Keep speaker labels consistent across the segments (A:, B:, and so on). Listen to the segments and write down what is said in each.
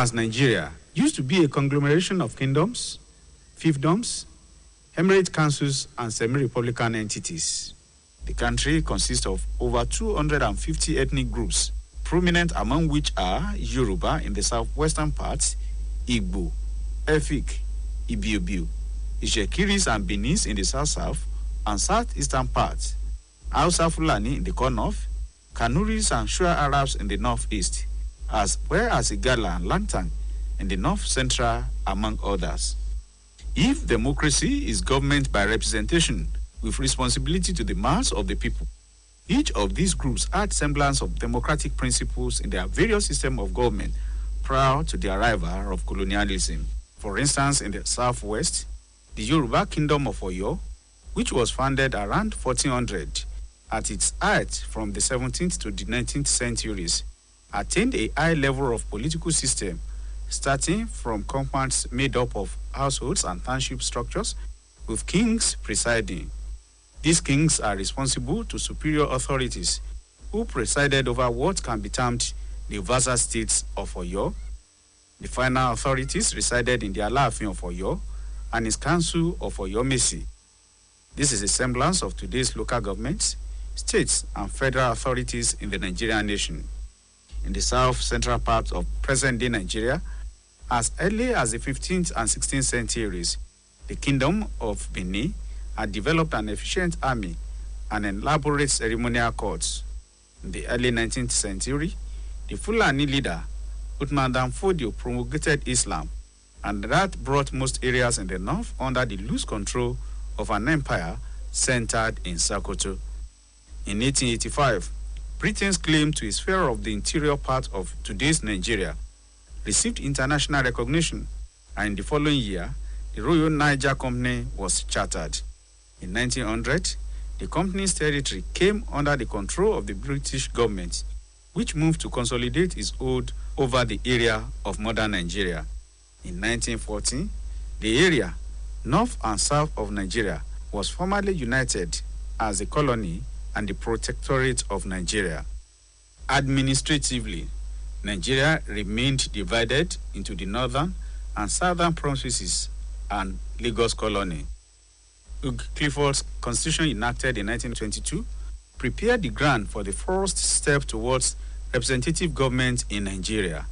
A: As Nigeria used to be a conglomeration of kingdoms, fiefdoms, emirate councils, and semi-republican entities. The country consists of over 250 ethnic groups, prominent among which are Yoruba in the southwestern part, Igbo, Efik, Ibibio, Ishekiris and Benis in the south-south and southeastern part, Hausa Fulani in the north, Kanuris and Shua Arabs in the northeast, as well as Igala and Langtang in the north-central, among others. If democracy is government by representation with responsibility to the mass of the people, each of these groups had semblance of democratic principles in their various systems of government prior to the arrival of colonialism. For instance, in the southwest, the Yoruba Kingdom of Oyo, which was founded around 1400, at its height from the 17th to the 19th centuries, attained a high level of political system, starting from compounds made up of households and township structures, with kings presiding. These kings are responsible to superior authorities, who presided over what can be termed the vassal states of Oyo. The final authorities resided in the Alaafin of Oyo and his council of Oyomesi. This is a semblance of today's local governments, states, and federal authorities in the Nigerian nation. In the south-central part of present-day Nigeria, as early as the 15th and 16th centuries, the Kingdom of Benin had developed an efficient army and elaborate ceremonial courts. In the early 19th century, the Fulani leader, Uthman Dan Fodio, promulgated Islam, and that brought most areas in the north under the loose control of an empire centered in Sokoto. In 1885, Britain's claim to a sphere of the interior part of today's Nigeria received international recognition, and in the following year, the Royal Niger Company was chartered. In 1900, the company's territory came under the control of the British government, which moved to consolidate its hold over the area of modern Nigeria. In 1940, the area, north and south of Nigeria, was formally united as a colony and the protectorate of Nigeria. Administratively, Nigeria remained divided into the northern and southern provinces and Lagos colony. Clifford's constitution enacted in 1922 prepared the ground for the first step towards representative government in Nigeria.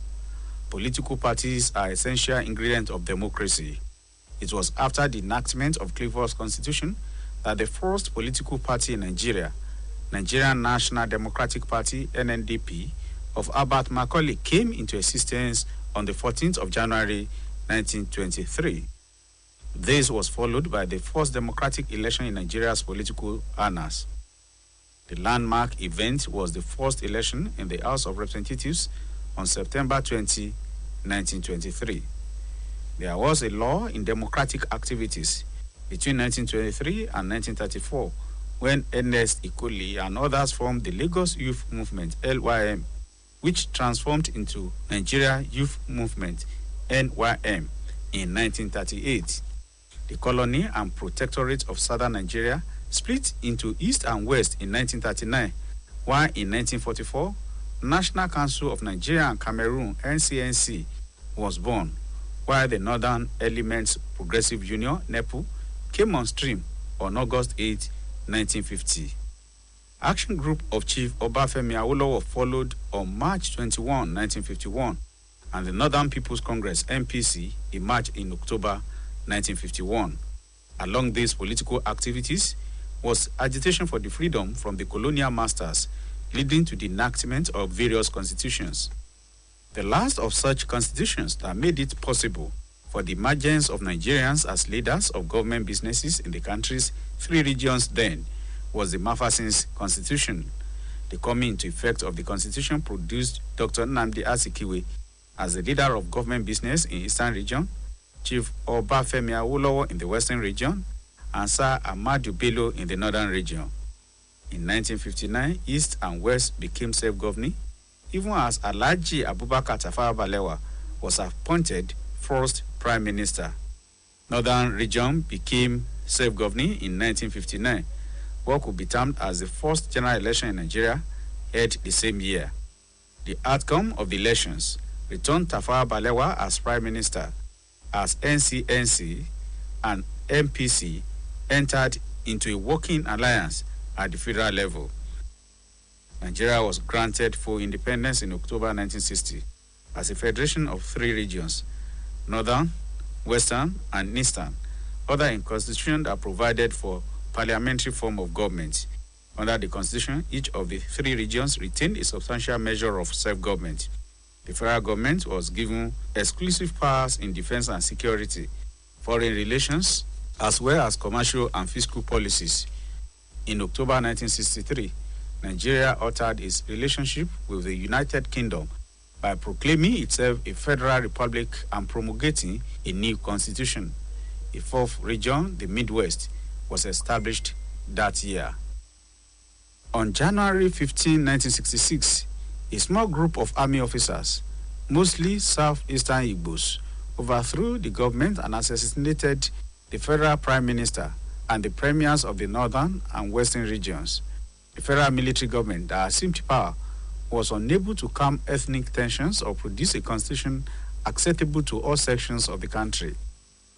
A: Political parties are essential ingredients of democracy. It was after the enactment of Clifford's constitution that the first political party in Nigeria, Nigerian National Democratic Party, NNDP, of Albert Macaulay came into existence on the 14th of January 1923. This was followed by the first democratic election in Nigeria's political annals. The landmark event was the first election in the House of Representatives on September 20, 1923. There was a law in democratic activities between 1923 and 1934 when Ernest Ikoli and others formed the Lagos Youth Movement, LYM, which transformed into Nigeria Youth Movement, NYM, in 1938. The colony and protectorate of southern Nigeria split into East and West in 1939, while in 1944, National Council of Nigeria and Cameroon, NCNC, was born, while the Northern Elements Progressive Union, NEPU, came on stream on August 8, 1950. Action Group of Chief Obafemi Awolowo followed on March 21, 1951, and the Northern People's Congress, NPC, emerged in October 1951. Along these political activities was agitation for the freedom from the colonial masters, leading to the enactment of various constitutions. The last of such constitutions that made it possible for the emergence of Nigerians as leaders of government businesses in the country's three regions then was the Mafasins Constitution. The coming into effect of the constitution produced Dr. Nnamdi Azikiwe as the leader of government business in Eastern region, Chief Obafemi Awolowo in the Western region, and Sir Ahmadu Bello in the Northern region. In 1959, East and West became self-governing, even as Alhaji Abubakar Tafawa Balewa was appointed first Prime Minister. Northern region became self-governing in 1959, what could be termed as the first general election in Nigeria, held the same year. The outcome of the elections returned Tafawa Balewa as Prime Minister, as NCNC and MPC entered into a working alliance at the federal level. Nigeria was granted full independence in October 1960 as a federation of 3 regions, Northern, Western, and Eastern, other in Constitution that provided for parliamentary form of government. Under the Constitution, each of the 3 regions retained a substantial measure of self-government. The federal government was given exclusive powers in defense and security, foreign relations, as well as commercial and fiscal policies. In October 1963, Nigeria altered its relationship with the United Kingdom by proclaiming itself a federal republic and promulgating a new constitution. A 4th region, the Midwest, was established that year. On January 15, 1966, a small group of army officers, mostly southeastern Igbos, overthrew the government and assassinated the federal prime minister and the premiers of the northern and western regions. The federal military government that assumed power was unable to calm ethnic tensions or produce a constitution acceptable to all sections of the country.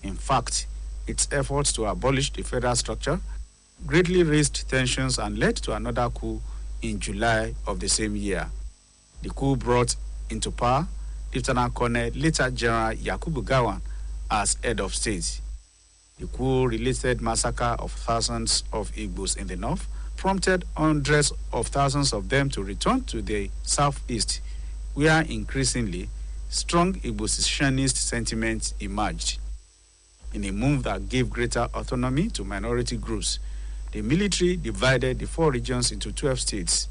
A: In fact, its efforts to abolish the federal structure greatly raised tensions and led to another coup in July of the same year. The coup brought into power Lieutenant Colonel, later General Yakubu Gowon, as head of state. The coup-related massacre of thousands of Igbos in the north prompted hundreds of thousands of them to return to the southeast, where increasingly strong Igbo secessionist sentiment emerged. In a move that gave greater autonomy to minority groups, the military divided the 4 regions into 12 states.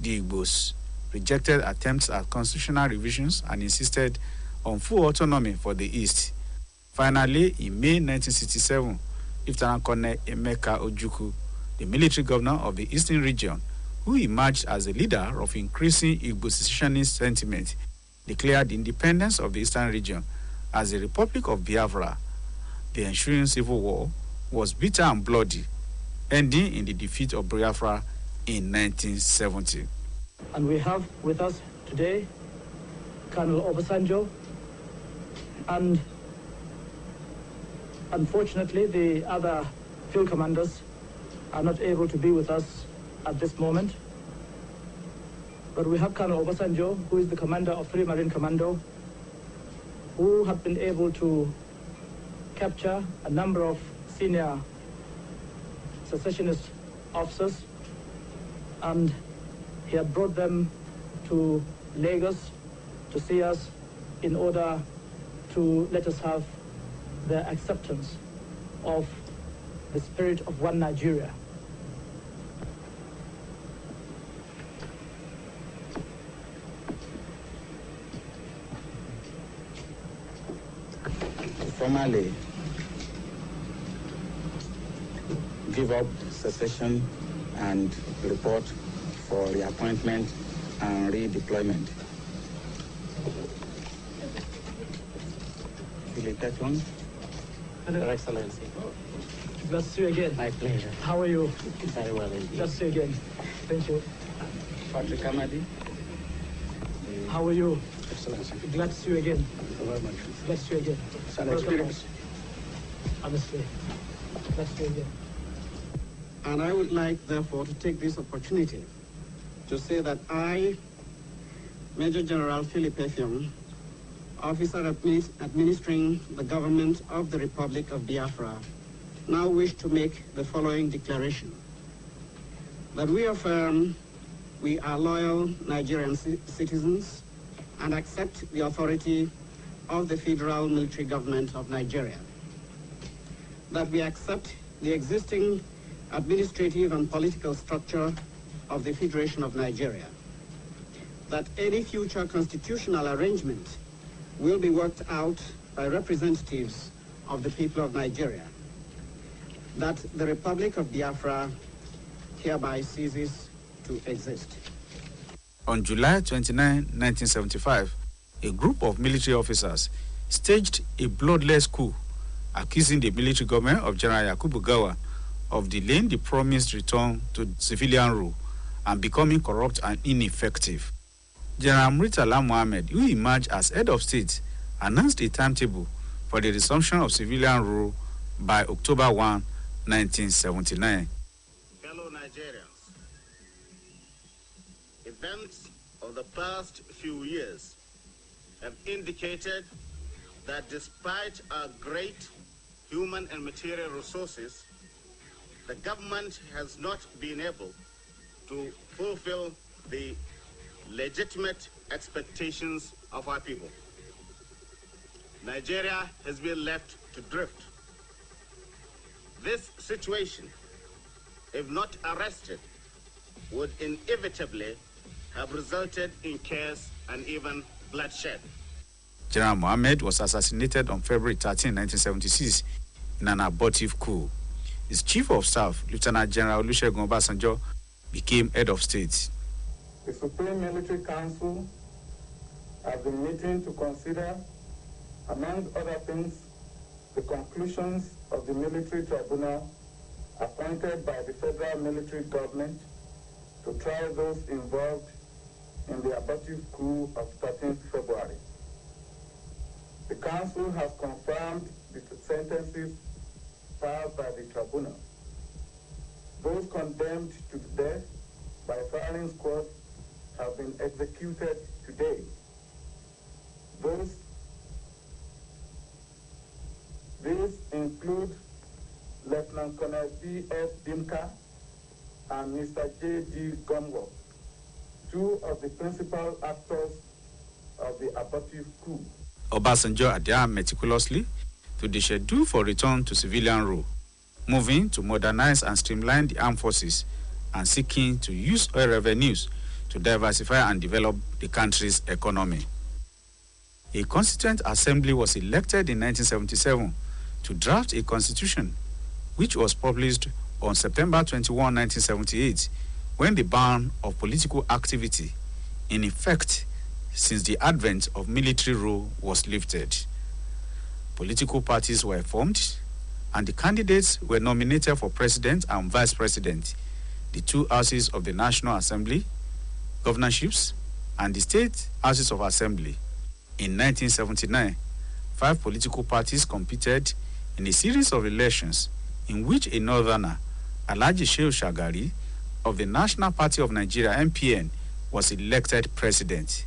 A: The Igbos rejected attempts at constitutional revisions and insisted on full autonomy for the East. Finally, in May 1967, Lieutenant Colonel Emeka Ojukwu, the military governor of the Eastern region, who emerged as the leader of increasing Igbo secessionist sentiment, declared the independence of the Eastern region as the Republic of Biafra. The ensuing civil war was bitter and bloody, ending in the defeat of Biafra in 1970.
B: And we have with us today Colonel Obasanjo, and unfortunately the other field commanders are not able to be with us at this moment. But we have Colonel Obasanjo, who is the commander of 3 Marine Commando, who have been able to capture a number of senior secessionist officers, and he had brought them to Lagos to see us in order to let us have their acceptance of the spirit of one Nigeria.
C: To formally give up secession and report for reappointment and redeployment.
D: Hello, Your Excellency.
B: Glad to see you again.
D: My pleasure.
B: How are you?
D: Very well indeed.
B: Glad to see you again. Thank you.
C: Patrick Amadi.
B: How are you?
D: Excellency.
B: Glad to see you again.
D: Thank you very much.
B: Glad to see you again.
D: It's an experience.
B: Honestly. Glad to see you again.
E: And I would like, therefore, to take this opportunity to say that I, Major General Philip Effiong, officer administering the government of the Republic of Biafra, now wish to make the following declaration. That we affirm we are loyal Nigerian citizens and accept the authority of the federal military government of Nigeria. That we accept the existing administrative and political structure of the Federation of Nigeria. That any future constitutional arrangement will be worked out by representatives of the people of Nigeria. That the Republic of Biafra hereby ceases to exist.
A: On July 29, 1975, a group of military officers staged a bloodless coup, accusing the military government of General Yakubu Gowon of delaying the promised return to civilian rule and becoming corrupt and ineffective. General Murtala Mohammed, who emerged as head of state, announced a timetable for the resumption of civilian rule by October 1, 1979.
D: Fellow Nigerians, events of the past few years have indicated that despite our great human and material resources, the government has not been able to fulfill the legitimate expectations of our people. Nigeria has been left to drift. This situation, if not arrested, would inevitably have resulted in chaos and even bloodshed.
A: General Mohammed was assassinated on February 13, 1976 in an abortive coup. His chief of staff, Lieutenant General Olusegun Obasanjo, became head of state.
F: The Supreme Military Council has been meeting to consider, among other things, the conclusions of the military tribunal appointed by the federal military government to try those involved in the abortive coup of 13th February. The council has confirmed the sentences passed by the tribunal. Those condemned to death by firing squad have been executed today. These include Lieutenant Colonel B.S. Dimka and Mr. J.D. Gumwo, two of the principal actors of the abortive coup.
A: Obasanjo adhered meticulously to the schedule for return to civilian rule, moving to modernize and streamline the armed forces and seeking to use oil revenues to diversify and develop the country's economy. A Constituent Assembly was elected in 1977 to draft a constitution, which was published on September 21, 1978, when the ban of political activity, in effect since the advent of military rule, was lifted. Political parties were formed, and the candidates were nominated for president and vice president, the two houses of the National Assembly, governorships, and the state houses of assembly. In 1979, 5 political parties competed in a series of elections in which a northerner, Alhaji Shehu Shagari, of the National Party of Nigeria, NPN, was elected president.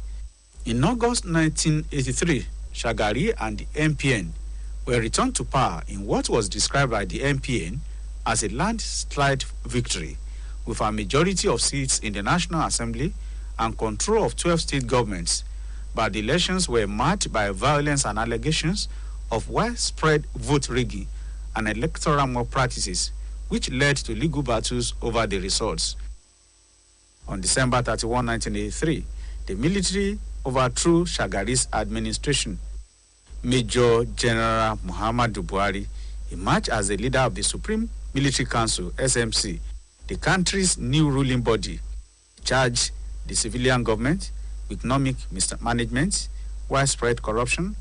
A: In August 1983, Shagari and the NPN were returned to power in what was described by the NPN as a landslide victory, with a majority of seats in the National Assembly and control of 12 state governments. But the elections were marked by violence and allegations of widespread vote rigging and electoral malpractices, which led to legal battles over the results. On December 31, 1983, the military overthrew Shagari's administration. Major General Muhammadu Buhari emerged as the leader of the Supreme Military Council, SMC, the country's new ruling body, charged the civilian government with economic mismanagement, widespread corruption,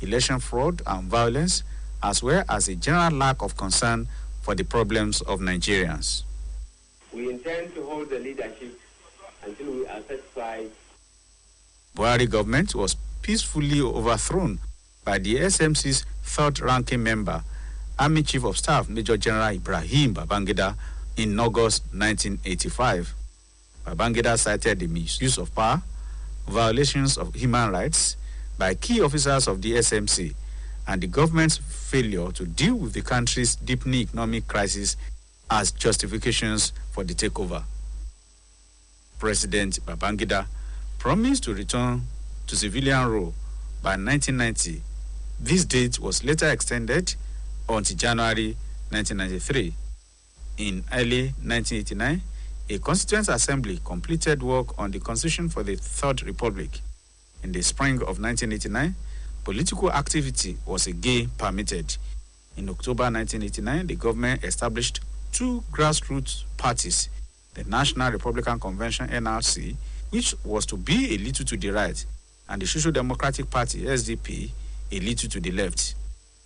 A: election fraud and violence, as well as a general lack of concern for the problems of Nigerians.
G: We intend to hold the leadership until we are satisfied.
A: Buhari government was peacefully overthrown by the SMC's third-ranking member, Army Chief of Staff Major General Ibrahim Babangida, in August 1985. Babangida cited the misuse of power, violations of human rights by key officers of the SMC, and the government's failure to deal with the country's deepening economic crisis as justifications for the takeover. President Babangida promised to return to civilian rule by 1990. This date was later extended until January 1993. In early 1989, a Constituent Assembly completed work on the Constitution for the Third Republic. In the spring of 1989, political activity was again permitted. In October 1989, the government established 2 grassroots parties, the National Republican Convention, NRC, which was to be a little to the right, and the Social Democratic Party, SDP, a little to the left.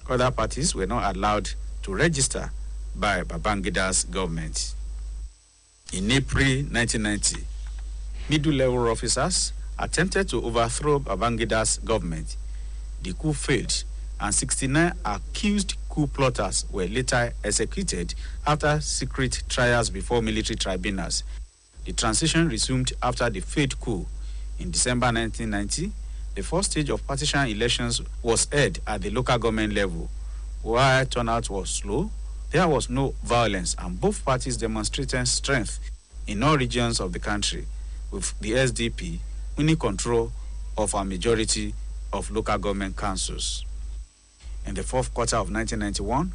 A: Other parties were not allowed to register by Babangida's government. In April 1990, middle-level officers attempted to overthrow Babangida's government. The coup failed, and 69 accused coup plotters were later executed after secret trials before military tribunals. The transition resumed after the failed coup. In December 1990, the first stage of partisan elections was held at the local government level. While turnout was slow, there was no violence, and both parties demonstrated strength in all regions of the country, with the SDP winning control of a majority of local government councils. In the fourth quarter of 1991,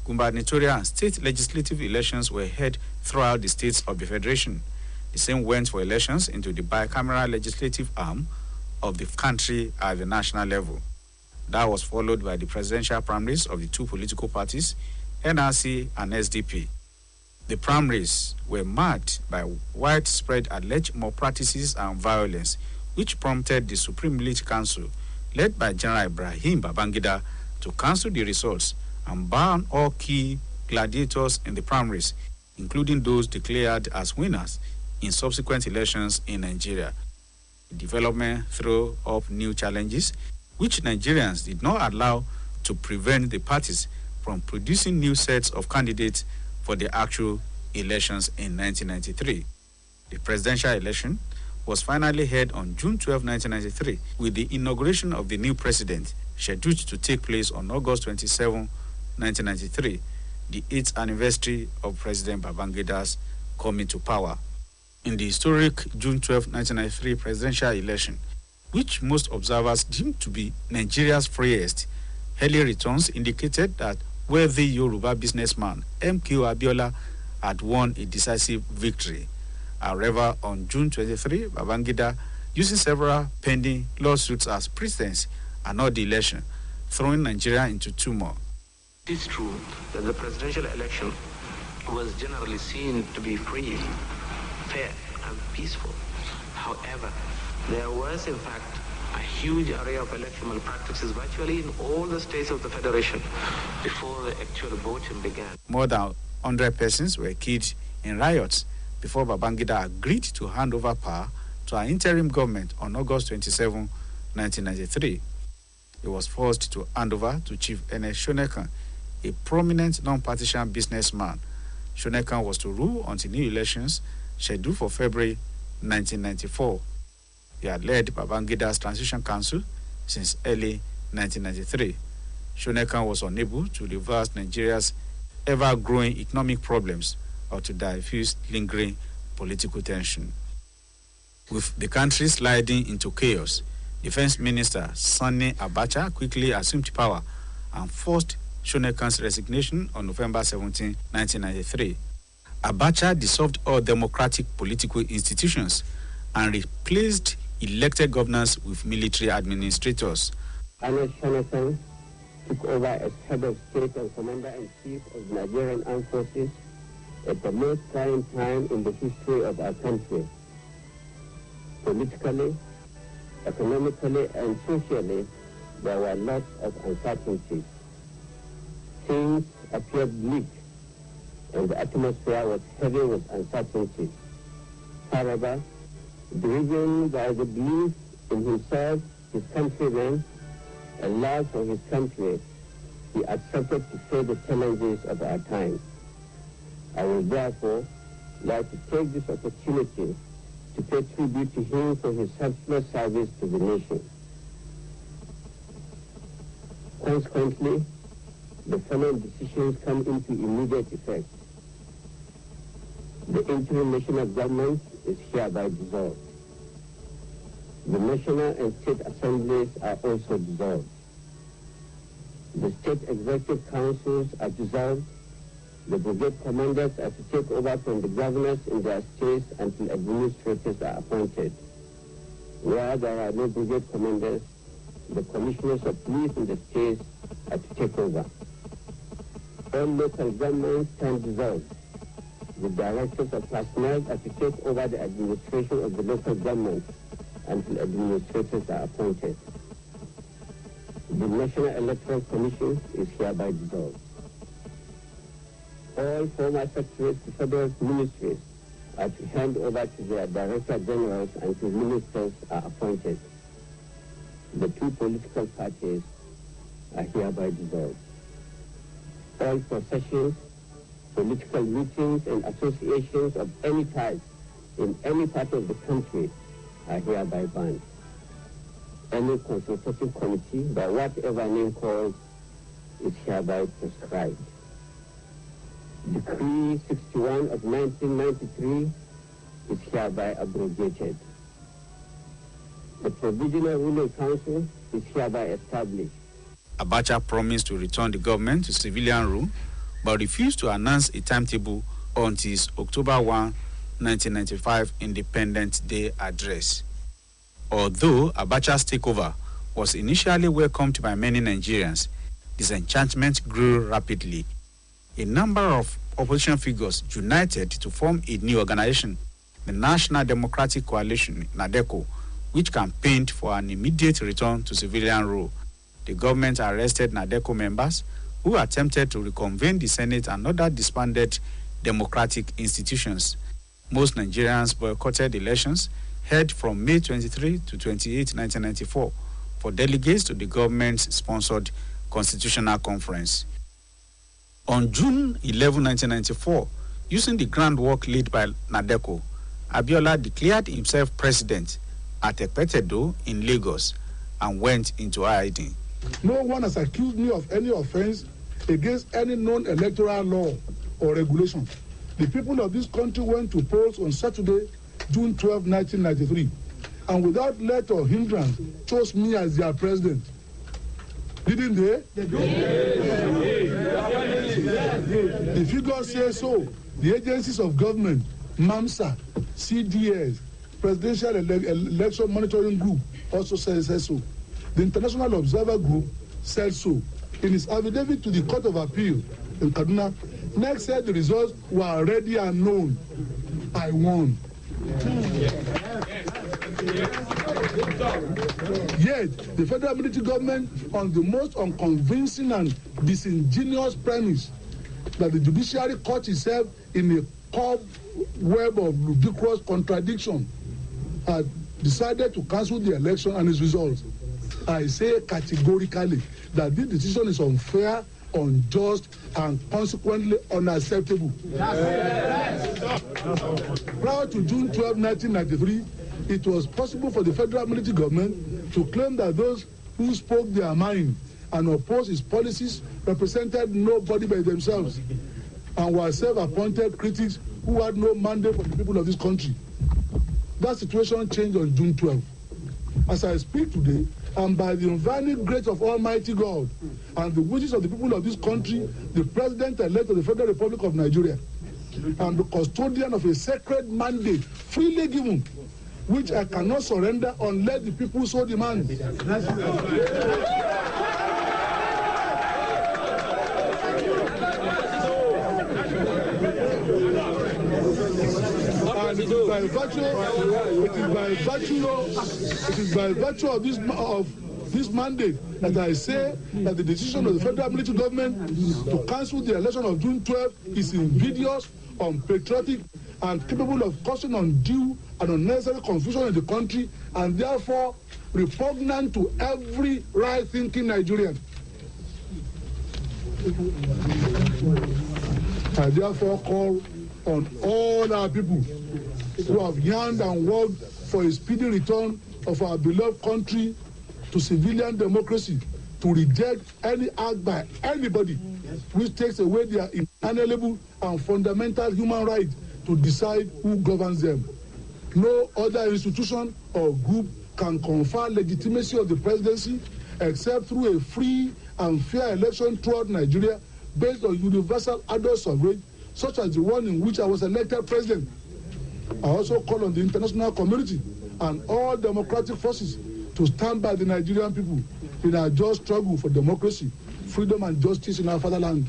A: gubernatorial and state legislative elections were held throughout the states of the Federation. The same went for elections into the bicameral legislative arm of the country at the national level. That was followed by the presidential primaries of the two political parties, NRC and SDP. The primaries were marked by widespread alleged malpractices and violence, which prompted the Supreme Military Council, led by General Ibrahim Babangida, to cancel the results and ban all key gladiators in the primaries, including those declared as winners in subsequent elections in Nigeria. The development threw up new challenges, which Nigerians did not allow to prevent the parties from producing new sets of candidates for the actual elections in 1993. The presidential election was finally held on June 12, 1993, with the inauguration of the new president scheduled to take place on August 27, 1993, the 8th anniversary of President Babangida's coming to power. In the historic June 12, 1993 presidential election, which most observers deemed to be Nigeria's freest, early returns indicated that wealthy Yoruba businessman M.K. Abiola had won a decisive victory. However, on June 23, Babangida, using several pending lawsuits as precedents, annulled the election, throwing Nigeria into turmoil.
H: It is true that the presidential election was generally seen to be free, fair, and peaceful. However, there was, in fact, a huge array of electoral practices virtually in all the states of the Federation before the actual voting began.
A: More than 100 persons were killed in riots before Babangida agreed to hand over power to an interim government on August 27, 1993. He was forced to hand over to Chief Ernest Shonekan, a prominent non-partisan businessman. Shonekan was to rule until new elections scheduled for February 1994. He had led Babangida's Transition Council since early 1993. Shonekan was unable to reverse Nigeria's ever-growing economic problems or to diffuse lingering political tension. With the country sliding into chaos, Defense Minister Sani Abacha quickly assumed power and forced Shonekan's resignation on November 17, 1993. Abacha dissolved all democratic political institutions and replaced elected governors with military administrators.
I: Ernest Shonekan took over as head of state and commander-in-chief of the Nigerian Armed Forces at the most trying time in the history of our country. Politically, economically, and socially, there were lots of uncertainties. Things appeared bleak, and the atmosphere was heavy with uncertainty. However, driven by the belief in himself, his countrymen, and love for his country, he accepted to face the challenges of our time. I would therefore like to take this opportunity to pay tribute to him for his selfless service to the nation. Consequently, the following decisions come into immediate effect. The interim national government is hereby dissolved. The national and state assemblies are also dissolved. The state executive councils are dissolved. The brigade commanders are to take over from the governors in their states until administrators are appointed. Where there are no brigade commanders, the commissioners of police in the states are to take over. All local governments stand dissolved. The directors of personnel are to take over the administration of the local government until administrators are appointed. The National Electoral Commission is hereby dissolved. All former secretaries to federal ministries are to hand over to their director generals until ministers are appointed. The two political parties are hereby dissolved. All processions, political meetings, and associations of any type in any part of the country are hereby banned. Any consultative committee, by whatever name called, is hereby prescribed. Decree 61 of 1993 is hereby abrogated. The Provisional Ruling Council is hereby established.
A: Abacha promised to return the government to civilian rule, but refused to announce a timetable until his October 1, 1995 Independence Day address. Although Abacha's takeover was initially welcomed by many Nigerians, disenchantment grew rapidly. A number of opposition figures united to form a new organization, the National Democratic Coalition, NADECO, which campaigned for an immediate return to civilian rule. The government arrested NADECO members who attempted to reconvene the Senate and other disbanded democratic institutions. Most Nigerians boycotted elections held from May 23 to 28, 1994, for delegates to the government-sponsored Constitutional Conference. On June 11, 1994, using the groundwork laid by NADECO, Abiola declared himself president at Epetedo in Lagos and went into hiding.
J: No one has accused me of any offense against any known electoral law or regulation. The people of this country went to polls on Saturday, June 12, 1993, and without let or hindrance chose me as their president. Didn't they? The figures say so. The agencies of government, MAMSA, CDS, Presidential Election Monitoring Group also says so. The International Observer Group said so. In its affidavit to the Court of Appeal in Kaduna, NEC said the results were already unknown. I won. Yet, the federal military government, on the most unconvincing and disingenuous premise that the judiciary caught itself in a cobweb of ludicrous contradiction, had decided to cancel the election and its results. I say categorically that this decision is unfair, unjust, and consequently unacceptable. Prior to June 12, 1993, it was possible for the federal military government to claim that those who spoke their mind and opposed its policies represented nobody by themselves and were self-appointed critics who had no mandate for the people of this country. That situation changed on June 12. As I speak today, and by the unveiling grace of Almighty God and the wishes of the people of this country, the President-elect of the Federal Republic of Nigeria, and the custodian of a sacred mandate freely given, which I cannot surrender unless the people so demand. And it is by virtue of this mandate that I say that the decision of the federal military government to cancel the election of June 12 is invidious, unpatriotic, and capable of causing undue and unnecessary confusion in the country, and therefore repugnant to every right-thinking Nigerian. I therefore call on all our people who have yearned and worked for a speedy return of our beloved country to civilian democracy to reject any act by anybody which takes away their inalienable and fundamental human right to decide who governs them. No other institution or group can confer legitimacy of the presidency except through a free and fair election throughout Nigeria based on universal adult suffrage, such as the one in which I was elected president. I also call on the international community and all democratic forces to stand by the Nigerian people in our just struggle for democracy, freedom, and justice in our fatherland.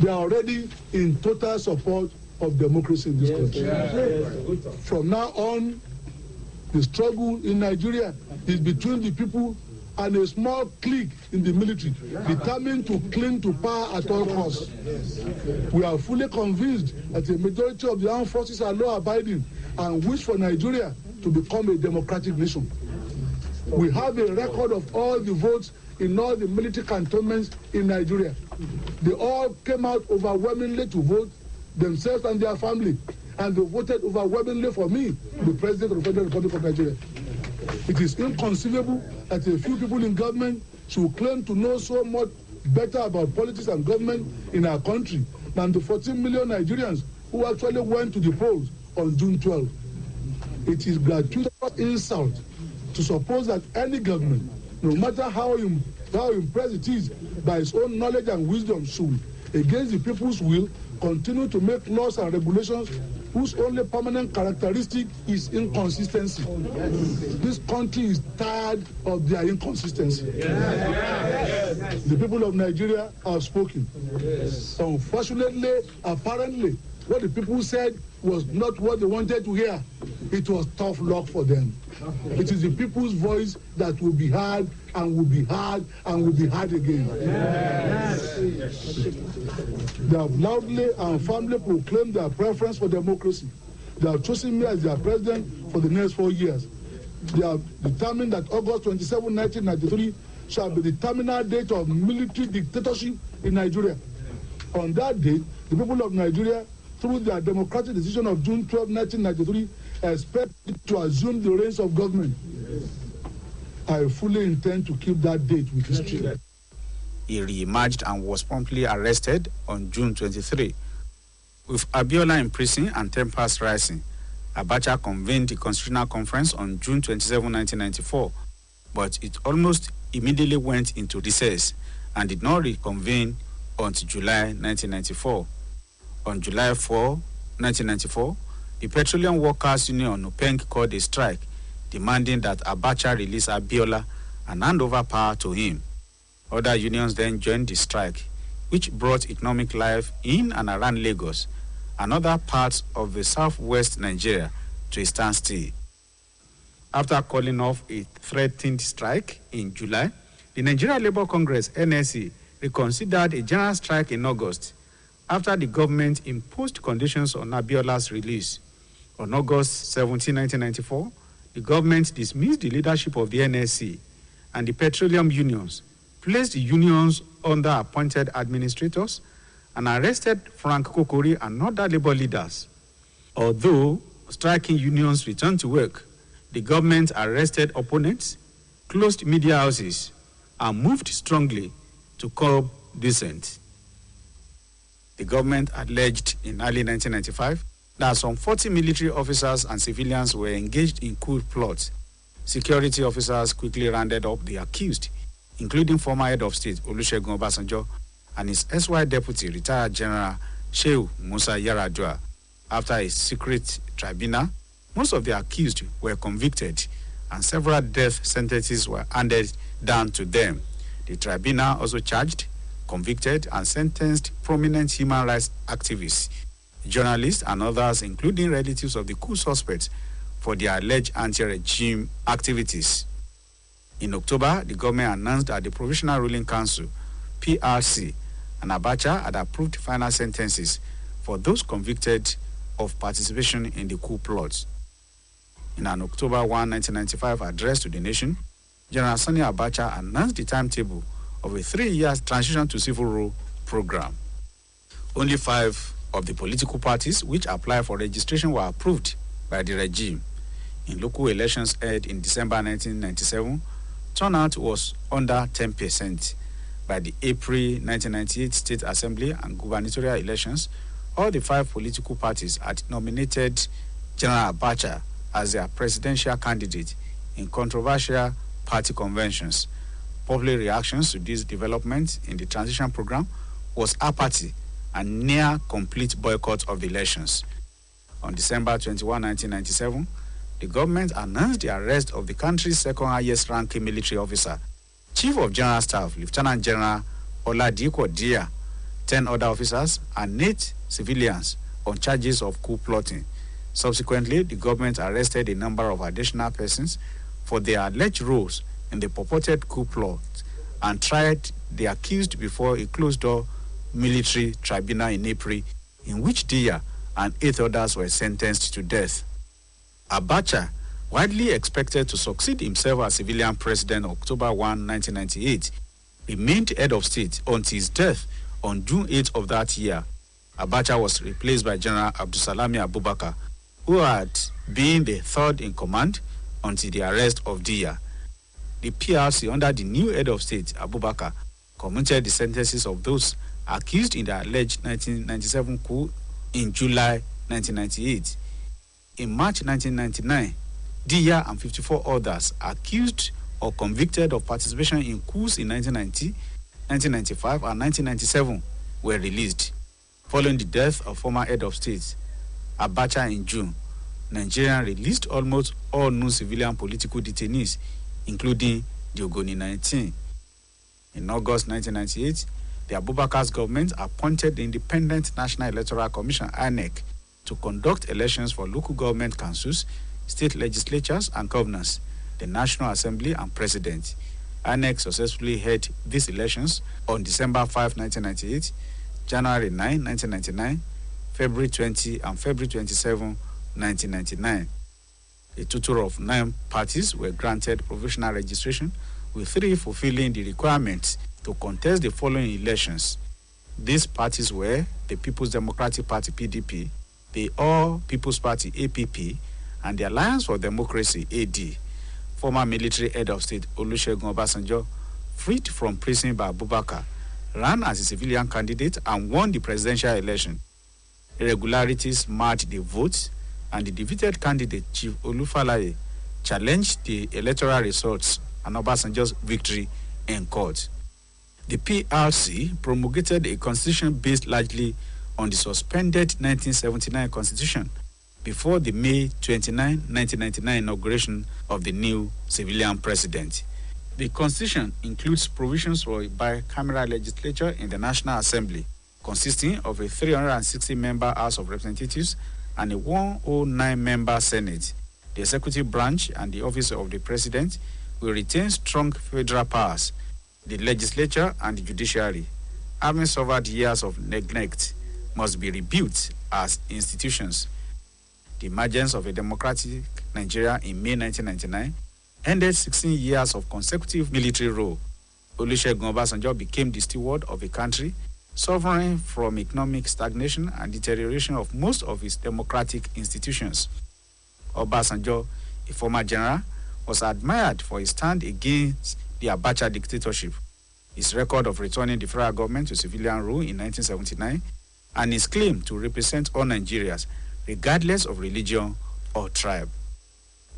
J: They are already in total support of democracy in this country. From now on, the struggle in Nigeria is between the people and a small clique in the military determined to cling to power at all costs. We are fully convinced that a majority of the armed forces are law-abiding and wish for Nigeria to become a democratic nation. We have a record of all the votes in all the military cantonments in Nigeria. They all came out overwhelmingly to vote, themselves and their family, and they voted overwhelmingly for me, the President of the Federal Republic of Nigeria. It is inconceivable that a few people in government should claim to know so much better about politics and government in our country than the 14 million Nigerians who actually went to the polls on June 12. It is gratuitous insult to suppose that any government, no matter how impressed it is by its own knowledge and wisdom, should, against the people's will, continue to make laws and regulations whose only permanent characteristic is inconsistency. This country is tired of their inconsistency. The people of Nigeria have spoken. Unfortunately, apparently, what the people said was not what they wanted to hear. It was tough luck for them. It is the people's voice that will be heard and will be heard and will be heard again. They have loudly and firmly proclaimed their preference for democracy. They have chosen me as their president for the next 4 years. They have determined that August 27, 1993 shall be the terminal date of military dictatorship in Nigeria. On that date, the people of Nigeria, through their democratic decision of June 12, 1993, expect to assume the reins of government. I fully intend to keep that date with history.
A: He re-emerged and was promptly arrested on June 23. With Abiola in prison and tempers rising, Abacha convened the Constitutional Conference on June 27, 1994, but it almost immediately went into recess and did not reconvene until July 1994. On July 4, 1994, the Petroleum Workers Union (OPENG) called a strike, demanding that Abacha release Abiola and hand over power to him. Other unions then joined the strike, which brought economic life in and around Lagos and other parts of the southwest Nigeria to a standstill. After calling off a threatened strike in July, the Nigeria Labour Congress (NSC) reconsidered a general strike in August after the government imposed conditions on Abiola's release. On August 17, 1994, the government dismissed the leadership of the NSC, and the petroleum unions placed the unions under appointed administrators and arrested Frank Kokori and other labor leaders. Although striking unions returned to work, the government arrested opponents, closed media houses, and moved strongly to curb dissent. The government alleged in early 1995 that some 40 military officers and civilians were engaged in coup plots. Security officers quickly rounded up the accused, including former head of state Olusegun Obasanjo and his SY deputy, retired General Shehu Musa Yar'Adua. After a secret tribunal, most of the accused were convicted and several death sentences were handed down to them. The tribunal also charged, convicted, and sentenced prominent human rights activists, journalists, and others, including relatives of the coup suspects, for their alleged anti-regime activities. In October, the government announced that the Provisional Ruling Council, PRC, and Abacha had approved final sentences for those convicted of participation in the coup plot. In an October 1, 1995 address to the nation, General Sani Abacha announced the timetable of a 3-year transition to civil rule program. Only 5 of the political parties which applied for registration were approved by the regime. In local elections held in December 1997, turnout was under 10%. By the April 1998 State Assembly and gubernatorial elections, all the 5 political parties had nominated General Abacha as their presidential candidate in controversial party conventions. Public reactions to these developments in the transition program was apathy and near complete boycott of the elections. On December 21, 1997, the government announced the arrest of the country's second highest ranking military officer, Chief of General Staff, Lieutenant General Oladipo Dia, 10 other officers, and 8 civilians on charges of coup plotting. Subsequently, the government arrested a number of additional persons for their alleged roles in the purported coup plot and tried the accused before a closed-door military tribunal in April, in which Diya and 8 others were sentenced to death. Abacha, widely expected to succeed himself as civilian president October 1, 1998, remained head of state until his death on June 8 of that year. Abacha was replaced by General Abdulsalami Abubakar, who had been the third in command until the arrest of Diya. The PRC, under the new head of state, Abubakar, commuted the sentences of those accused in the alleged 1997 coup in July 1998. In March 1999, Diya and 54 others accused or convicted of participation in coups in 1990, 1995, and 1997 were released. Following the death of former head of state Abacha in June, Nigeria released almost all known civilian political detainees, including the Ogoni 19. In August 1998, the Abubakar's government appointed the Independent National Electoral Commission, INEC, to conduct elections for local government councils, state legislatures, and governors, the National Assembly, and President. INEC successfully held these elections on December 5, 1998, January 9, 1999, February 20, and February 27, 1999. A total of 9 parties were granted provisional registration, with 3 fulfilling the requirements to contest the following elections. These parties were the People's Democratic Party, PDP, the All People's Party, APP, and the Alliance for Democracy, AD. Former military head of state Olusegun Obasanjo, freed from prison by Abubakar, ran as a civilian candidate and won the presidential election. Irregularities marred the votes, and the defeated candidate, Chief Olufalaye, challenged the electoral results and Obasanjo's victory in court. The PRC promulgated a constitution based largely on the suspended 1979 constitution before the May 29, 1999 inauguration of the new civilian president. The constitution includes provisions for a bicameral legislature in the National Assembly, consisting of a 360-member House of Representatives and a 109-member Senate. The executive branch and the office of the president will retain strong federal powers. The legislature and the judiciary, having suffered years of neglect, must be rebuilt as institutions. The emergence of a democratic Nigeria in May 1999 ended 16 years of consecutive military rule. Olusegun Obasanjo became the steward of a country suffering from economic stagnation and deterioration of most of its democratic institutions. Obasanjo, a former general, was admired for his stand against the Abacha dictatorship, his record of returning the federal government to civilian rule in 1979, and his claim to represent all Nigerians, regardless of religion or tribe.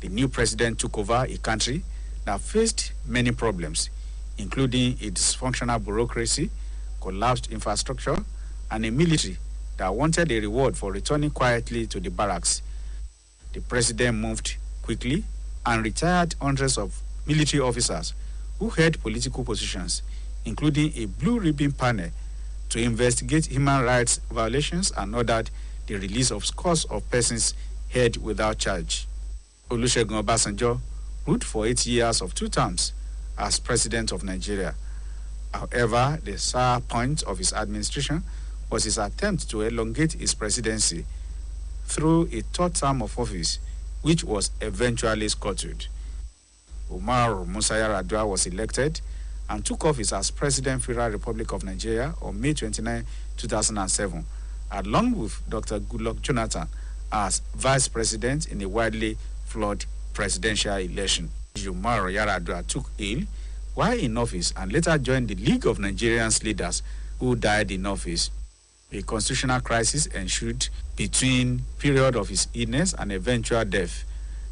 A: The new president took over a country that faced many problems, including a dysfunctional bureaucracy, collapsed infrastructure, and a military that wanted a reward for returning quietly to the barracks. The president moved quickly and retired hundreds of military officers who held political positions, including a blue ribbon panel to investigate human rights violations, and ordered the release of scores of persons held without charge. Olusegun Obasanjo ruled for 8 years of 2 terms as president of Nigeria. However, the sour point of his administration was his attempt to elongate his presidency through a 3rd term of office, which was eventually scuttled. Umaru Musa Yar'Adua was elected and took office as President, Federal Republic of Nigeria on May 29, 2007, along with Dr. Goodluck Jonathan as Vice President in a widely flawed presidential election. Umaru Yar'Adua took ill while in office and later joined the League of Nigerians Leaders, who died in office. A constitutional crisis ensued between period of his illness and eventual death.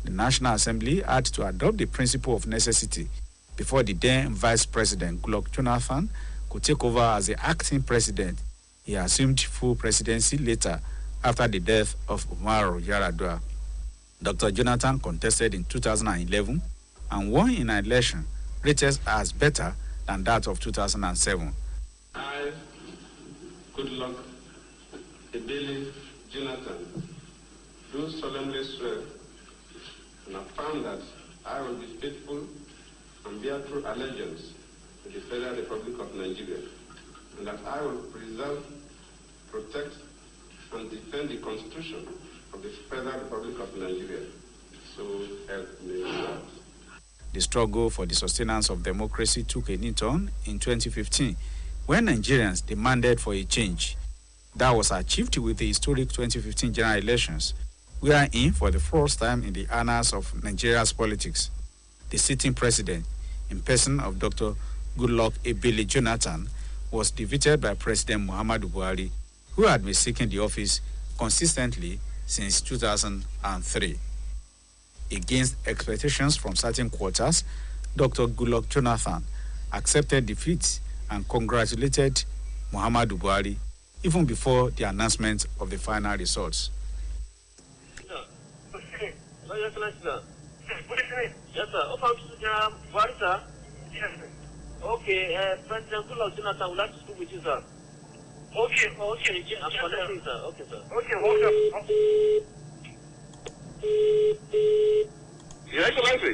A: The National Assembly had to adopt the principle of necessity before the then Vice President Goodluck Jonathan could take over as the acting president. He assumed full presidency later after the death of Umaru Yar'Adua. Dr. Jonathan contested in 2011 and won in an election rated as better than that of 2007.
K: I, Goodluck Ebele Jonathan, do solemnly swear and affirm that I will be faithful and bear true allegiance to the Federal Republic of Nigeria, and that I will preserve, protect, and defend the Constitution of the Federal Republic of Nigeria. So help me God.
A: The struggle for the sustenance of democracy took a new turn in 2015 when Nigerians demanded for a change. That was achieved with the historic 2015 general elections, wherein, for the first time in the annals of Nigeria's politics, the sitting president, in person of Dr. Goodluck Ebele Jonathan, was defeated by President Muhammadu Buhari, who had been seeking the office consistently since 2003. Against expectations from certain quarters, Dr. Goodluck Jonathan accepted defeat and congratulated Muhammadu Buhari even before the announcement of the final results.
L: Yes, sir. Buhari, sir. Yes, sir. Okay, President Goodluck Jonathan would like to speak with you, sir. Okay. I'm connecting, sir. Okay, sir. Okay, hold up. Your Excellency.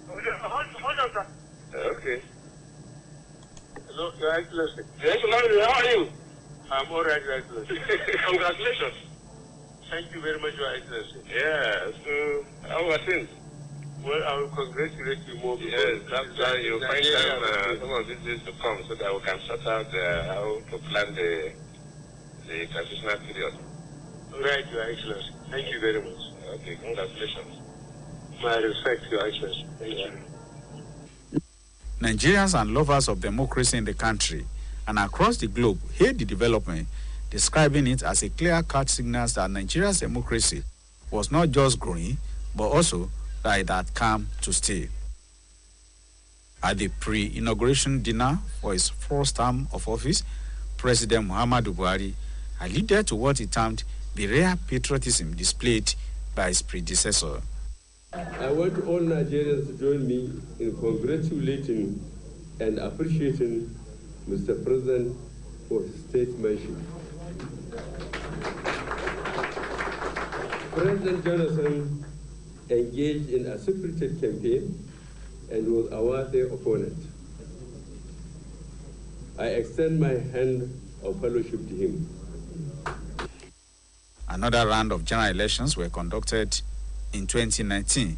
L: Hold on, sir. Okay. Hello, Your Excellency. Your Excellency, how are you? I'm all right, Your Excellency. Congratulations. Thank you very much, Your Excellency. Yeah, so how are things? Well, I will congratulate you more. Yes, that's why you find time some of these days to come so that we can sort out how to plan the transitional period. All right, Your Excellency. Thank you very much. Okay, congratulations. My respect, Your Excellency. Thank you.
A: Nigerians and lovers of democracy in the country and across the globe hailed the development, describing it as a clear-cut signal that Nigeria's democracy was not just growing, but also that it had come to stay. At the pre-inauguration dinner for his first term of office, President Muhammadu Buhari alluded to what he termed the rare patriotism displayed by his predecessor.
M: I want all Nigerians to join me in congratulating and appreciating Mr. President for his statesmanship. President Jonathan engaged in a spirited campaign and was a worthy opponent. I extend my hand of fellowship to him.
A: Another round of general elections were conducted in 2019.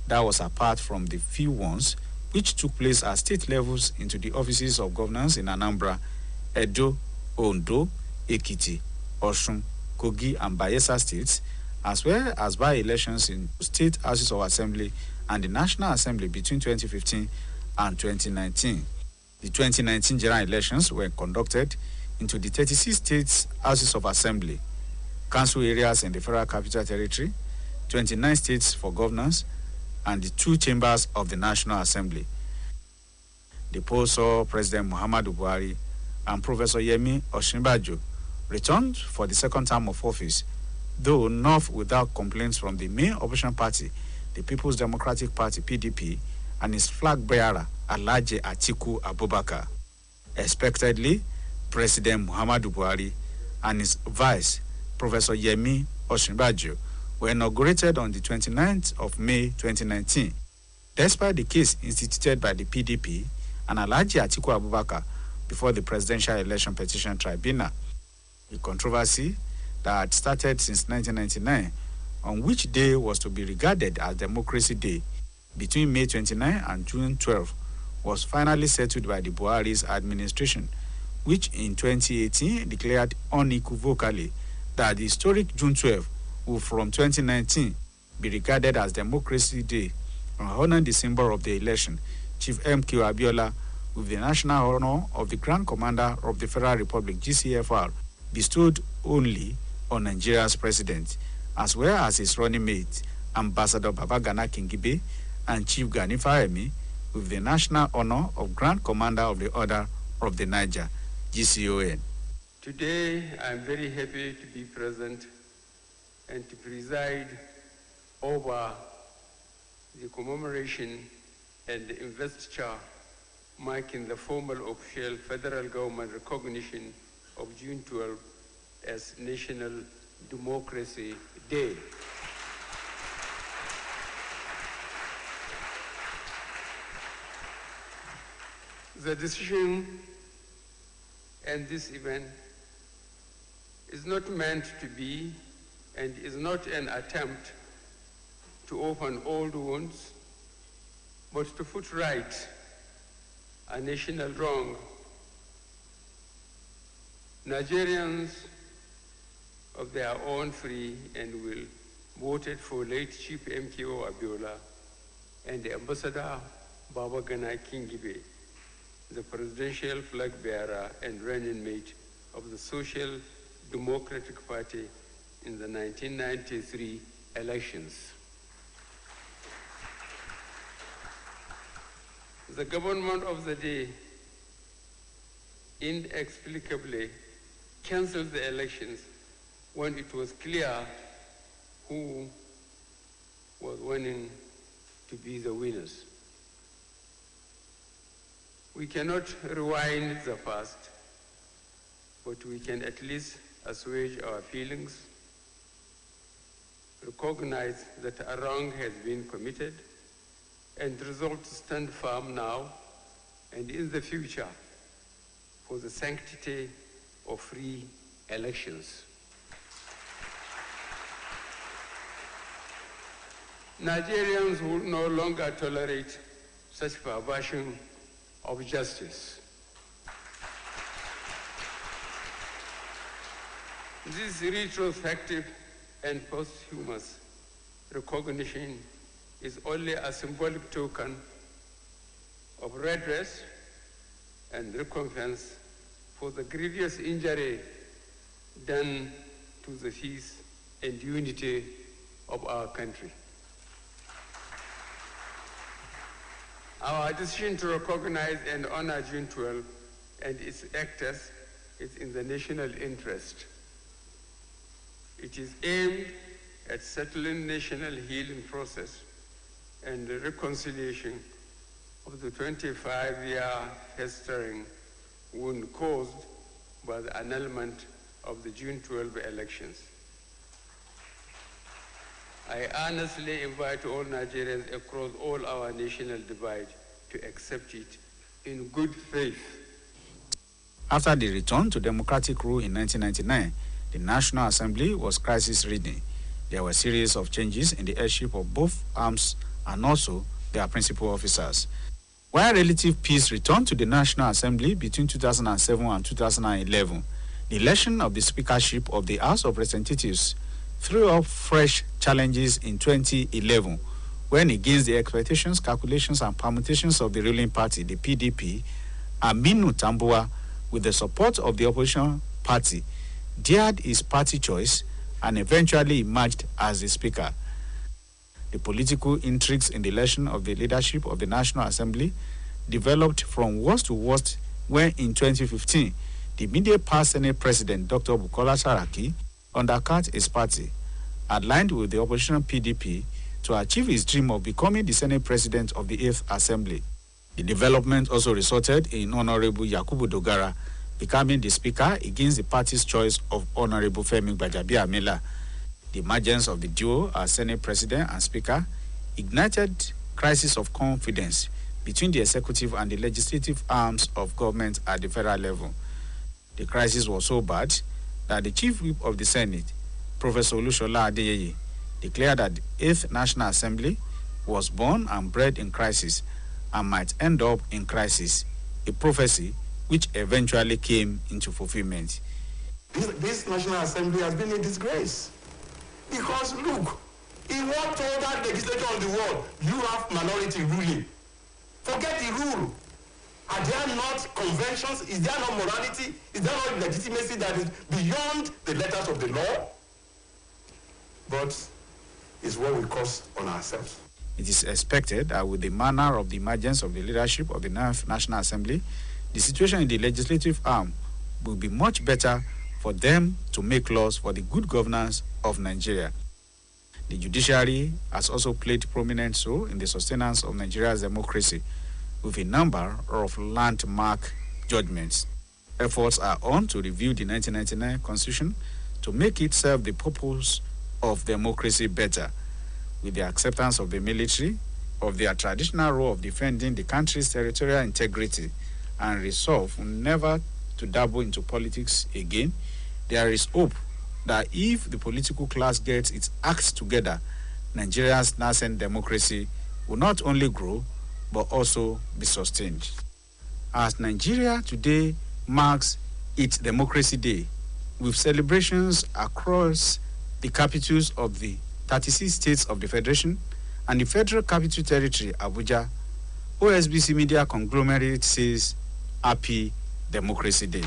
A: That was apart from the few ones which took place at state levels into the offices of governors in Anambra, Edo, Ondo, Ekiti, Osun, Kogi, and Bayelsa states, as well as by-elections in state houses of assembly and the National Assembly between 2015 and 2019. The 2019 general elections were conducted into the 36 states houses of assembly, council areas in the Federal Capital Territory, 29 states for governors, and the 2 chambers of the National Assembly. The poll saw President Muhammadu Buhari and Professor Yemi Osinbajo returned for the second term of office, though not without complaints from the main opposition party, the People's Democratic Party, PDP, and its flag bearer, Alhaji Atiku Abubakar. Expectedly, President Muhammadu Buhari and his vice, Professor Yemi Osinbajo, were inaugurated on the 29th of May 2019, despite the case instituted by the PDP and Alhaji Atiku Abubakar before the Presidential Election Petition Tribunal. The controversy that had started since 1999, on which day was to be regarded as Democracy Day, between May 29 and June 12, was finally settled by the Buhari's administration, which in 2018 declared unequivocally that the historic June 12 will from 2019 be regarded as Democracy Day and honor the symbol of the election, Chief M.K. Abiola, with the national honor of the Grand Commander of the Federal Republic, GCFR, bestowed only on Nigeria's president, as well as his running mate, Ambassador Babagana Kingibe, and Chief Gani Fahemi, with the national honor of Grand Commander of the Order of the Niger, GCON.
M: Today, I'm very happy to be present and to preside over the commemoration and the investiture marking the formal official federal government recognition of June 12 as National Democracy Day. – The decision and this event is not meant to be and is not an attempt to open old wounds, but to put right a national wrong. Nigerians of their own free and will voted for late Chief MKO Abiola and Ambassador Babagana Kingibe, the presidential flag bearer and running mate of the Social Democratic Party in the 1993 elections. The government of the day inexplicably canceled the elections when it was clear who was winning to be the winners. We cannot rewind the past, but we can at least assuage our feelings, recognize that a wrong has been committed, and resolve to stand firm now and in the future for the sanctity of free elections. Nigerians will no longer tolerate such perversion of justice. This retrospective and posthumous recognition is only a symbolic token of redress and recompense for the grievous injury done to the peace and unity of our country. Our decision to recognize and honor June 12 and its actors is in the national interest. It is aimed at settling national healing process and the reconciliation of the 25-year festering wound caused by the annulment of the June 12 elections. I earnestly invite all Nigerians across all our national divide to accept it in good faith.
A: After the return to democratic rule in 1999, the National Assembly was crisis-ridden. There were a series of changes in the headship of both arms and also their principal officers. While relative peace returned to the National Assembly between 2007 and 2011, the election of the speakership of the House of Representatives threw up fresh challenges in 2011, when against the expectations, calculations, and permutations of the ruling party, the PDP, Aminu Tambuwa, with the support of the opposition party, dared his party choice and eventually emerged as the speaker. The political intrigues in the election of the leadership of the National Assembly developed from worst to worst when in 2015, the immediate past Senate President, Dr. Bukola Saraki, undercut his party, aligned with the opposition PDP to achieve his dream of becoming the Senate President of the 8th Assembly. The development also resulted in Honorable Yakubu Dogara becoming the Speaker against the party's choice of Honorable Femi Gbajabiamila. The emergence of the duo as Senate President and Speaker ignited crisis of confidence between the executive and the legislative arms of government at the federal level. The crisis was so bad that the Chief Whip of the Senate, Professor Olushola Adeyeye, declared that the 8th National Assembly was born and bred in crisis and might end up in crisis, a prophecy which eventually came into fulfillment.
N: This National Assembly has been a disgrace. Because look, in what other legislature in the world you have minority ruling? Forget the rule. Are there not conventions? Is there not morality? Is there not legitimacy that is beyond the letters of the law? But it's what we cause on ourselves.
A: It is expected that with the manner of the emergence of the leadership of the National Assembly, the situation in the legislative arm will be much better for them to make laws for the good governance of Nigeria. The judiciary has also played a prominent role in the sustenance of Nigeria's democracy with a number of landmark judgments. Efforts are on to review the 1999 Constitution to make it serve the purpose of democracy better, with the acceptance of the military of their traditional role of defending the country's territorial integrity and resolve never to dabble into politics again, there is hope that if the political class gets its acts together, Nigeria's nascent democracy will not only grow, but also be sustained. As Nigeria today marks its Democracy Day, with celebrations across the capitals of the 36 states of the Federation and the Federal Capital Territory, Abuja, OSBC Media Conglomerate says, Happy Democracy Day.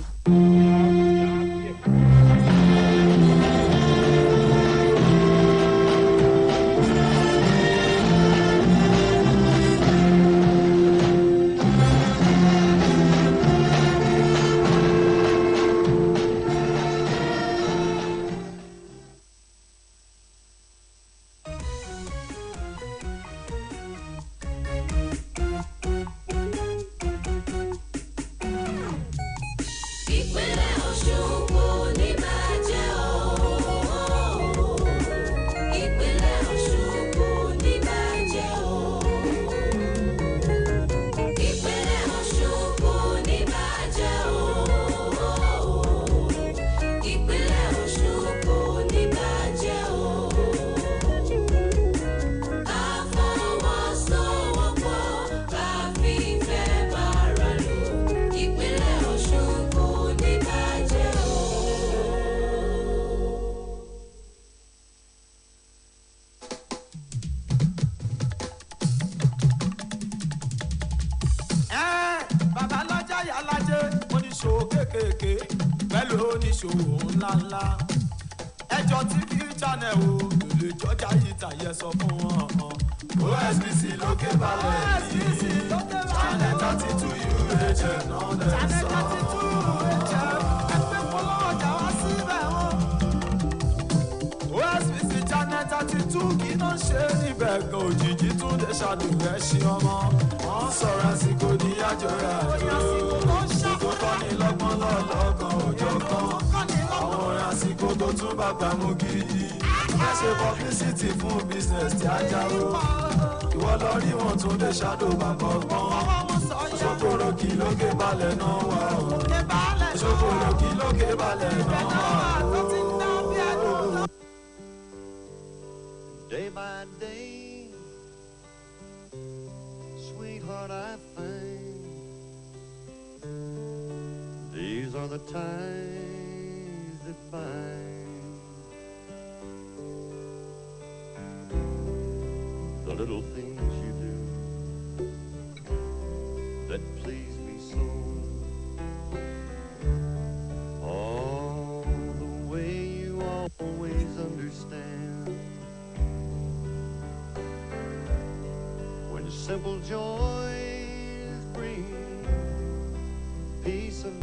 O: pẹ̀lú oníṣòwò ńláńlá ẹjọ́ TV channel o lè jọjà yìí tàyẹ sọ fún wọn. OSBC lókè balẹ̀ yìí channel 32 UHF náà lẹ̀ sọ. channel 32 UHF ẹgbẹ́ polówó ọjà wá síbẹ̀ wọn. OSBC channel 32 kí ló ń ṣe níbẹ̀ gan òjijì tún lè ṣàdùnrẹ́ ṣe ọmọ. wọ́n sọ̀rọ̀ àsìkò ní àjọyọ̀ àjò ìsìnkú kọ́ni lọ́gbọ́n lọ́lọ́kan òjò kan àwọn orin àsìkò tó tún bàbá mú gidi ẹ ṣe publicity fún business tí a jáwó ìwọ lọ rí wọn tún lè ṣàdó bàbá ọgbọ́n ṣòkòrò kí lókè balẹ̀ náà wà ó ṣòkòrò kí lókè balẹ̀ náà wà ó.
P: Day by day, sweetheart, I find these are the ties that bind the little things you do that please me so. Oh, the way you always understand when simple joy